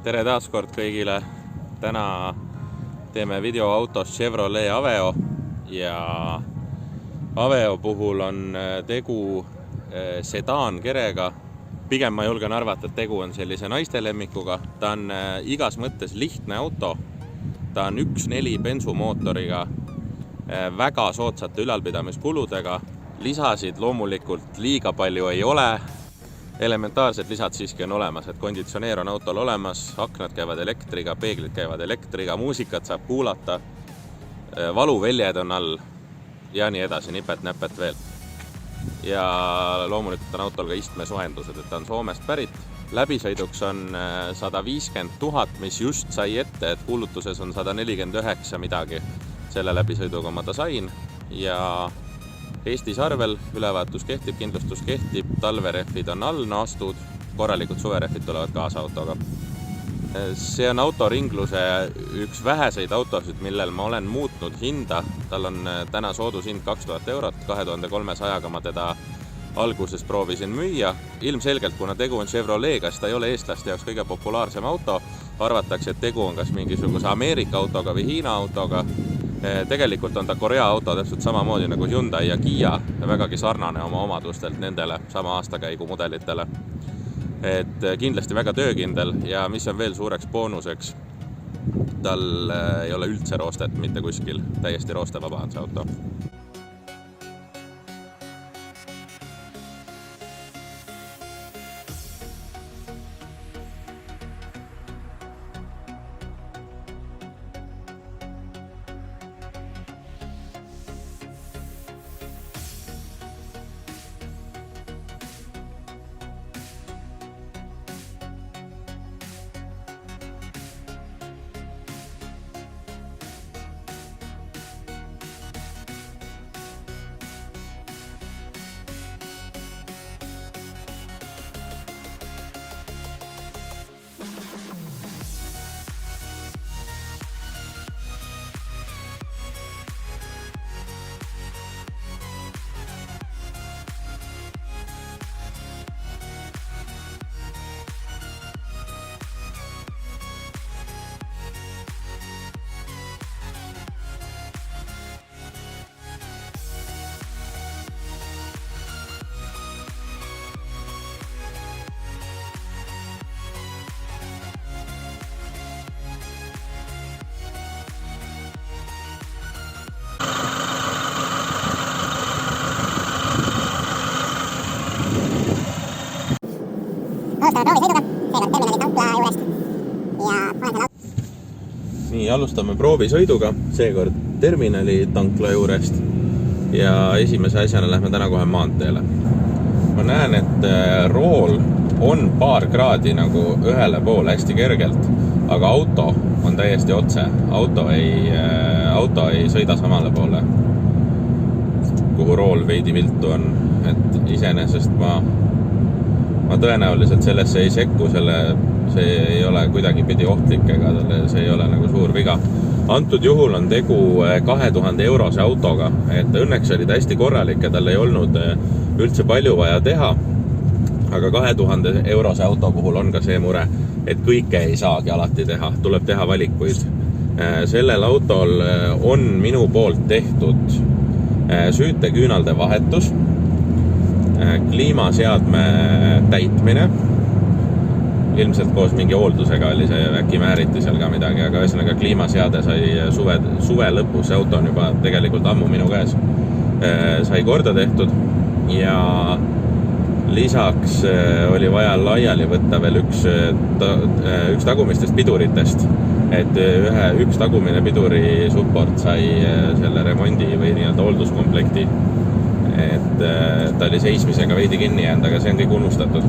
Tere taas kord kõigile. Täna teeme video autost Chevrolet Aveo ja Aveo puhul on tegu sedaankerega. Pigem ma julgen arvata, et tegu on sellise naiste lemmikuga. Ta on igas mõttes lihtne auto. Ta on 1.4 bensumootoriga, väga soodsate ülalpidamiskuludega. Lisasid loomulikult liiga palju ei ole. Elementaarsed lisad siiski on olemas, et konditsioneer on autol olemas, aknad käivad elektriga, peeglid käivad elektriga, muusikat saab kuulata, valuväljed on all ja nii edasi, nipet-näpet veel. Ja loomulikult on autol ka istmesohendused, et ta on Soomest pärit. Läbisõiduks on 150 000, mis just sai ette, et kuulutuses on 149 midagi. Selle läbisõiduga ma ta sain ja Eestis arvel, ülevaatus kehtib, kindlustus kehtib, talverehvid on all naastud, korralikud suverehvid tulevad kaasa autoga. See on autoringluse üks väheseid autosid, millel ma olen muutnud hinda. Tal on täna soodushind 2000 eurot, 2300-ga ma teda alguses proovisin müüa. Ilmselgelt, kuna tegu on Chevrolet'ga, siis ta ei ole eestlaste jaoks kõige populaarsem auto. Arvatakse, et tegu on kas mingisuguse Ameerika autoga või Hiina autoga. Tegelikult on ta Korea auto täpselt samamoodi nagu Hyundai ja Kia ja vägagi sarnane oma omadustelt nendele sama aastakäigu mudelitele. Et kindlasti väga töökindel ja mis on veel suureks boonuseks, tal ei ole üldse roostet mitte kuskil, täiesti roostevaba on see auto. Alustame proovisõiduga, seekord terminali tankla juurest ja esimese asjana lähme täna kohe maanteele. Ma näen, et rool on paar kraadi nagu ühele poole hästi kergelt, aga auto on täiesti otse. Auto ei sõida samale poole, kuhu rool veidi viltu on. Et iseenesest ma tõenäoliselt sellesse ei sekku, see ei ole kuidagi pidi ohtlik ega see ei ole nagu suur viga. Antud juhul on tegu 2000 eurose autoga, et õnneks oli ta hästi korralik ja tal ei olnud üldse palju vaja teha. Aga 2000 eurose auto puhul on ka see mure, et kõike ei saagi alati teha, tuleb teha valikuid. Sellel autol on minu poolt tehtud süüteküünalde vahetus, kliimaseadme täitmine, ilmselt koos mingi hooldusega oli see, äkki määriti seal ka midagi, aga ühesõnaga kliimaseade sai suve lõpus, see auto on juba tegelikult ammu minu käes, sai korda tehtud ja lisaks oli vaja laiali võtta veel üks tagumistest piduritest, et üks tagumine piduri support sai selle remondi või nii-öelda hoolduskomplekti, et ta oli seismisega veidi kinni jäänud, aga see on kõik unustatud.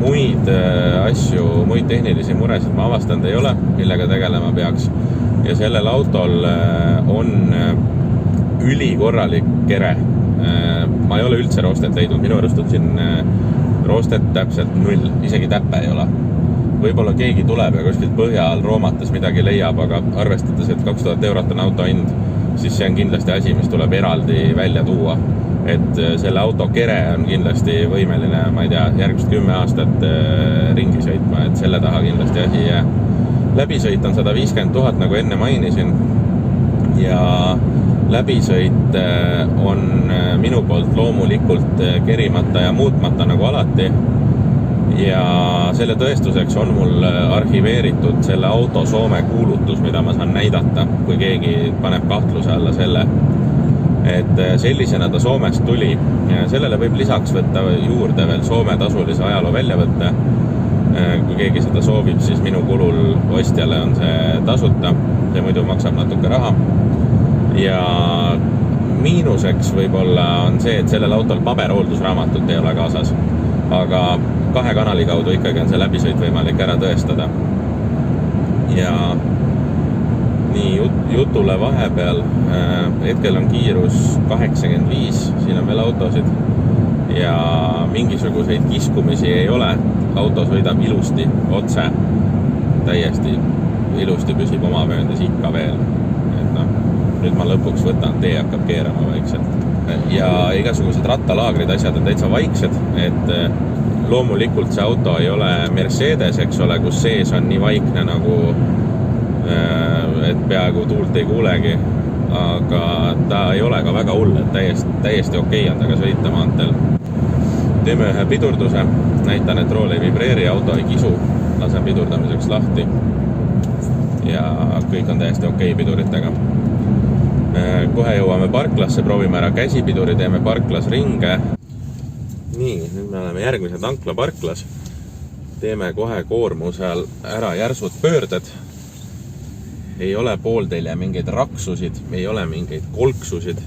Muid asju, muid tehnilisi muresid ma avastanud ei ole, millega tegelema peaks. Ja sellel autol on ülikorralik kere. Ma ei ole üldse roostet leidnud, minu arust on siin roostet täpselt 0, isegi täppe ei ole. Võib-olla keegi tuleb ja kuskilt põhja all roomates midagi leiab, aga arvestades, et 2000 eurot on auto hind, siis see on kindlasti asi, mis tuleb eraldi välja tuua. Et selle auto kere on kindlasti võimeline, ma ei tea, järgmist 10 aastat ringi sõitma, et selle taha kindlasti asi ei jää. Läbisõit on 150 000, nagu enne mainisin, ja läbisõit on minu poolt loomulikult kerimata ja muutmata nagu alati. Ja selle tõestuseks on mul arhiveeritud selle auto Soome kuulutus, mida ma saan näidata, kui keegi paneb kahtluse alla selle. Et sellisena ta Soomest tuli. Sellele võib lisaks võtta juurde veel Soome tasulise ajaloo väljavõtte. Kui keegi seda soovib, siis minu kulul ostjale on see tasuta. See muidu maksab natuke raha. Ja miinuseks võib-olla on see, et sellel autol paberhooldusraamatut ei ole kaasas. Aga 2 kanali kaudu ikkagi on see läbisõit võimalik ära tõestada. Ja nii jutule vahepeal, hetkel on kiirus 85, siin on veel autosid ja mingisuguseid kiskumisi ei ole. Auto sõidab ilusti, otse, täiesti ilusti püsib oma vööndis ikka veel. Et nüüd ma lõpuks võtan, tee hakkab keerama vaikselt. Ja igasugused rattalaagrid, asjad on täitsa vaiksed, et loomulikult see auto ei ole Mercedes, eks ole, kus sees on nii vaikne nagu, et peaaegu tuult ei kuulegi, aga ta ei ole ka väga hull, et täiesti okei on taga sõita maanteel. Teeme ühe pidurduse, näitan, et rool ei vibreeri, auto ei kisu, lasen pidurdamiseks lahti ja kõik on täiesti okei piduritega. Kohe jõuame parklasse, proovime ära käsipiduri, teeme parklas ringe. Nii, nüüd me oleme järgmise tankla parklas. Teeme kohe koormusel ära järsud pöörded. Ei ole pooltelja mingeid raksusid, ei ole mingeid kolksusid.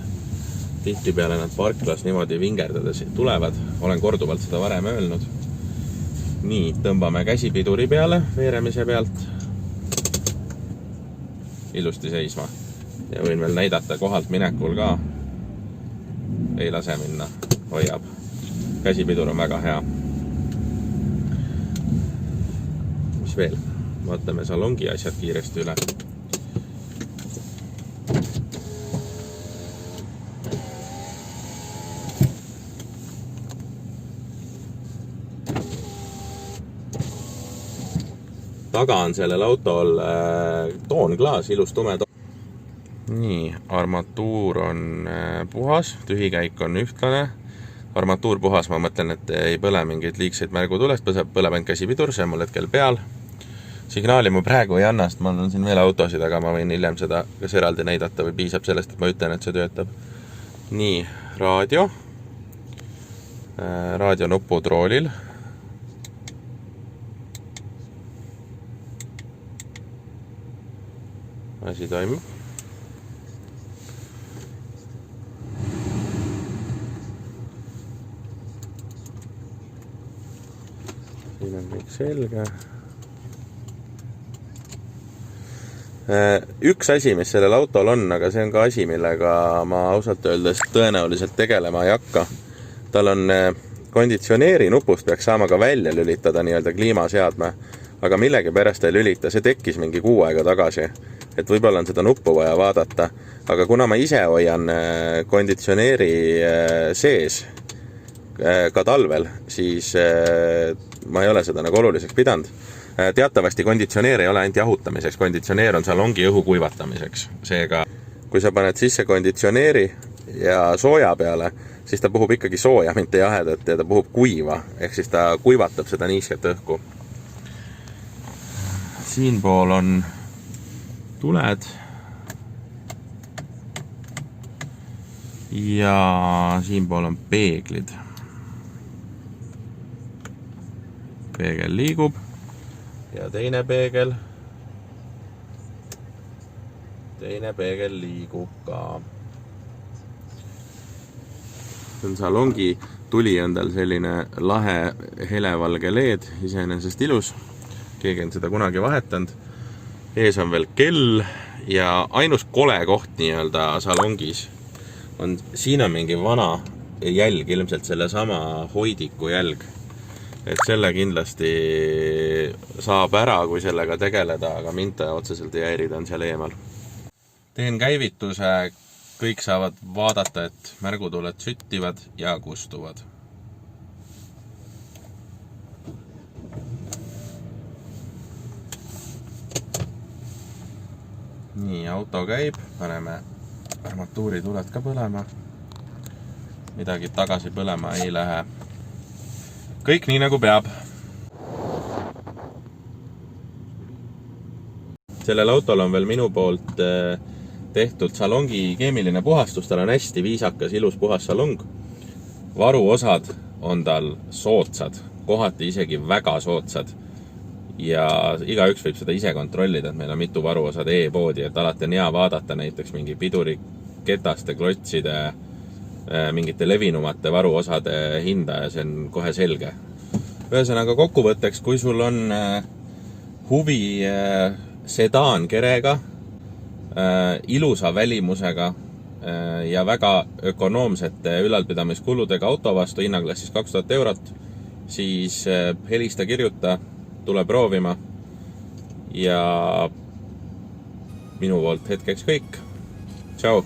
Tihtipeale nad parklas niimoodi vingerdades tulevad. Olen korduvalt seda varem öelnud. Nii, tõmbame käsipiduri peale veeremise pealt. Ilusti seisma. Ja võin veel näidata kohalt minekul ka. Ei lase minna, hoiab. Käsipidur on väga hea. Mis veel? Vaatame salongi asjad kiiresti üle. Taga on sellel autol toonklaas, ilus tume toon. Nii, armatuur on puhas, tühikäik on ühtlane. Armatuur puhas, ma mõtlen, et ei põle mingeid liigseid märgutulest, põleb ainult käsipidur, see on mul hetkel peal. Signaali ma praegu ei anna, sest mul on siin veel autosid, aga ma võin hiljem seda kas eraldi näidata või piisab sellest, et ma ütlen, et see töötab. Nii, raadio. Raadio nupud roolil. Asi toimub. Siin on kõik selge. Üks asi, mis sellel autol on, aga see on ka asi, millega ma ausalt öeldes tõenäoliselt tegelema ei hakka. Tal on konditsioneeri nupust peaks saama ka välja lülitada nii-öelda kliimaseadme, aga millegi pärast ei lülita. See tekkis mingi 6 aega tagasi, et võib-olla on seda nuppu vaja vaadata. Aga kuna ma ise hoian konditsioneeri sees ka talvel, siis ma ei ole seda nagu oluliseks pidanud. Teatavasti konditsioneer ei ole ainult jahutamiseks, konditsioneer on salongi õhu kuivatamiseks. Seega, kui sa paned sisse konditsioneeri ja sooja peale, siis ta puhub ikkagi sooja, mitte jahedat, ja ta puhub kuiva, ehk siis ta kuivatab seda niisket õhku. Siinpool on tuled ja siinpool on peeglid. Peegel liigub ja teine peegel liigub ka. See on salongi tuli on tal selline lahe helevalge LED, iseenesest ilus. Keegi on seda kunagi vahetanud. Ees on veel kell ja ainus kole koht nii-öelda salongis on, siin on mingi vana jälg, ilmselt selle sama hoidiku jälg. Et selle kindlasti saab ära, kui sellega tegeleda, aga mind ta otseselt ei häirida, on seal eemal. Teen käivituse, kõik saavad vaadata, et märgutuled süttivad ja kustuvad. Nii, auto käib, paneme armatuurituled ka põlema. Midagi tagasi põlema ei lähe. Kõik nii nagu peab. Sellel autol on veel minu poolt tehtud salongi keemiline puhastus. Tal on hästi viisakas, ilus puhas salong. Varuosad on tal soodsad, kohati isegi väga soodsad. Ja igaüks võib seda ise kontrollida, et meil on mitu varuosad e-poodi, et alati on hea vaadata näiteks mingi piduriketaste, klotside, mingite levinumate varuosade hinda ja see on kohe selge. Ühesõnaga kokkuvõtteks, kui sul on huvi sedaan kerega, ilusa välimusega ja väga ökonoomsete ülalpidamiskuludega auto vastu hinnaklassis 2000 eurot, siis helista, kirjuta, tule proovima ja minu poolt hetkeks kõik. Tšau!